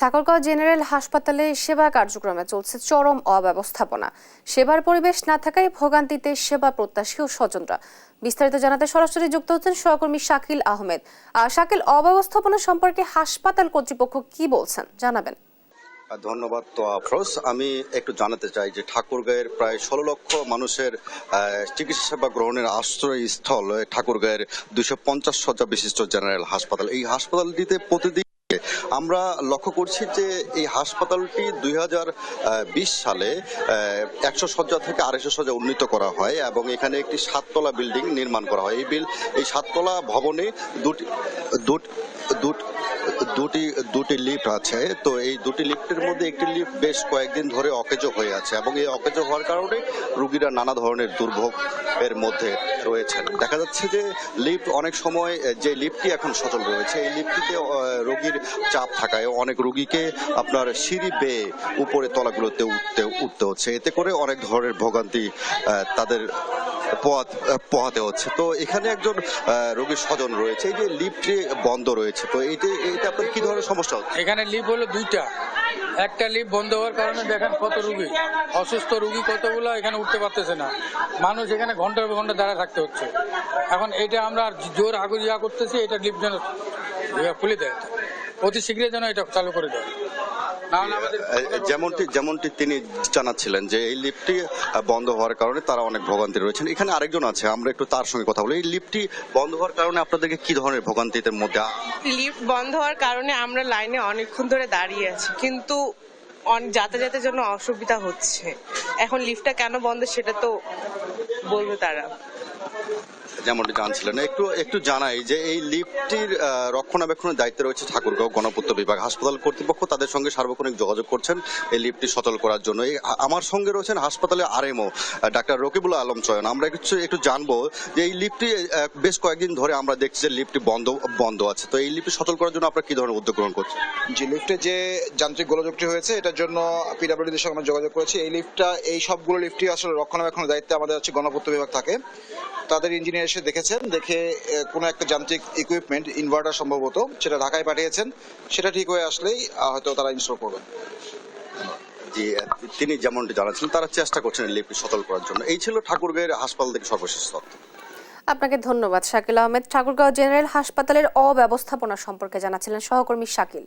Thakurgaon general হাসপাতালে সেবা কার্যক্রমে চলছে চরম অব্যবস্থাপনা। সেবার পরিবেশ না থাকায় ভোগান্তিতে সেবা প্রত্যাশী ও স্বজনরা। বিস্তারিত জানাতে সরাসরি যুক্ত হচ্ছেন সহকর্মী শাকিল আহমেদ। শাকিল, অব্যবস্থাপনা সম্পর্কে হাসপাতাল কর্তৃপক্ষ কি বলছেন জানাবেন। ধন্যবাদ। তো আফরোজ, আমি একটু জানাতে চাই যে ঠাকুরগাঁয়ের প্রায় 16 লক্ষ মানুষের চিকিৎসা সেবা গ্রহণের আশ্রয়স্থল ঠাকুরগাঁয়ের 250 শয্যা বিশিষ্ট জেনারেল হাসপাতাল। এই হাসপাতালটিতে প্রতিদিন আমরা লক্ষ্য করছি যে এই হাসপাতালটি 2020 সালে 100 শয্যা থেকে 250 শয্যা উন্নীত করা হয় এবং এখানে একটি 7তলা বিল্ডিং নির্মাণ করা হয়। এই 7তলা ভবনে দুটি লিফট আছে। তো এই দুটি লিফটের মধ্যে একটি লিফট বেশ কয়েকদিন ধরে অকেজো হয়ে আছে এবং এই অকেজো হওয়ার কারণে রোগীরা নানা ধরনের দুর্ভোগ এর মধ্যে রয়েছেন। দেখা যাচ্ছে যে লিফট অনেক সময়, যে লিফটটি এখন সচল রয়েছে, এই লিফটটিতে রোগীর চাপ থাকায় অনেক রোগীকে আপনার সিঁড়ি বেয়ে উপরে তলাগুলোতে উঠতে হচ্ছে। এতে করে অনেক ধরনের ভোগান্তি তাদের পোহাতে হচ্ছে। তো এখানে একজন রোগীর স্বজন রয়েছে। এই যে লিফটটি বন্ধ রয়েছে, তো এটা আপনার কি ধরনের সমস্যা হচ্ছে? এখানে লিফট হলো দুইটা, একটা লিফট বন্ধ হওয়ার কারণে দেখেন কত রোগী, অসুস্থ রোগী কতগুলো এখানে উঠতে পারতেছে না। মানুষ এখানে ঘন্টার পর ঘন্টা দাঁড়ায় থাকতে হচ্ছে। এখন এটা আমরা জোর আগুয়া করতেছি, এটা লিফট যেন খুলে দেয়, অতি শীঘ্রই যেন এটা চালু করে দেয়। যেমনটি তিনি জানাচ্ছিলেন যে এই লিফটটি বন্ধ হওয়ার কারণে তারা অনেক ভোগান্তি রয়েছেন। এখানে আরেকজন আছে, আমরা একটু তার সঙ্গে কথা বলি। এই লিফটটি বন্ধ হওয়ার কারণে আপনাদেরকে কি ধরনের ভোগান্তির মধ্যে? লিফট বন্ধ হওয়ার কারণে আমরা লাইনে অনেকক্ষণ ধরে দাঁড়িয়ে আছি, কিন্তু যাতায়াতের জন্য অসুবিধা হচ্ছে। এখন লিফটটা কেন বন্ধ সেটা তো বলবে তারা। যেমনটি জানছিলেন, একটু জানাই যে এই লিফটটির রক্ষণাবেক্ষণের দায়িত্বে রয়েছে ঠাকুরগাঁও গণপূর্ত বিভাগ। হাসপাতাল কর্তৃপক্ষ তাদের সঙ্গে সার্বক্ষণিক যোগাযোগ করছেন এই লিফটটি সচল করার জন্য। আমার সঙ্গে রয়েছেন হাসপাতালের আরএমও ডাক্তার রকিবুল আলম চয়ন। আমরা একটু জানবো যে এই লিফটটি বেশ কয়েকদিন ধরে আমরা দেখছি যে লিফটটি বন্ধ আছে। তো এই লিফটটি সচল করার জন্য আপনারা কি ধরনের উদ্যোগ গ্রহণ করছেন? যে লিফটে যে যান্ত্রিক গোলযোগটি হয়েছে, এটার জন্য পিডব্লিউডির সঙ্গে আমরা যোগাযোগ করেছি। এই সবগুলো লিফটই আসলে রক্ষণাবেক্ষণের দায়িত্বে আমাদের হচ্ছে গণপূর্ত বিভাগ থাকে। তাদের ইঞ্জিনিয়ার এসে দেখেছেন, দেখে কোনো একটা যান্ত্রিক ইকুইপমেন্ট, ইনভার্টার সম্ভবত, সেটা ঢাকায় পাঠিয়েছেন। সেটা ঠিক হয়ে আসলেই হয়তো তারা ইনস্টল করবেন। জি, তিনি যেমনটি জানাচ্ছেন, তারা চেষ্টা করছেন লিফটটি সচল করার জন্য। এই ছিল ঠাকুরগাঁয়ের হাসপাতাল থেকে সর্বশেষ তথ্য। আপনাকে ধন্যবাদ শাকিল আহমেদ। ঠাকুরগাঁও জেনারেল হাসপাতালের অব্যবস্থাপনা সম্পর্কে জানাচ্ছিলেন সহকর্মী শাকিল।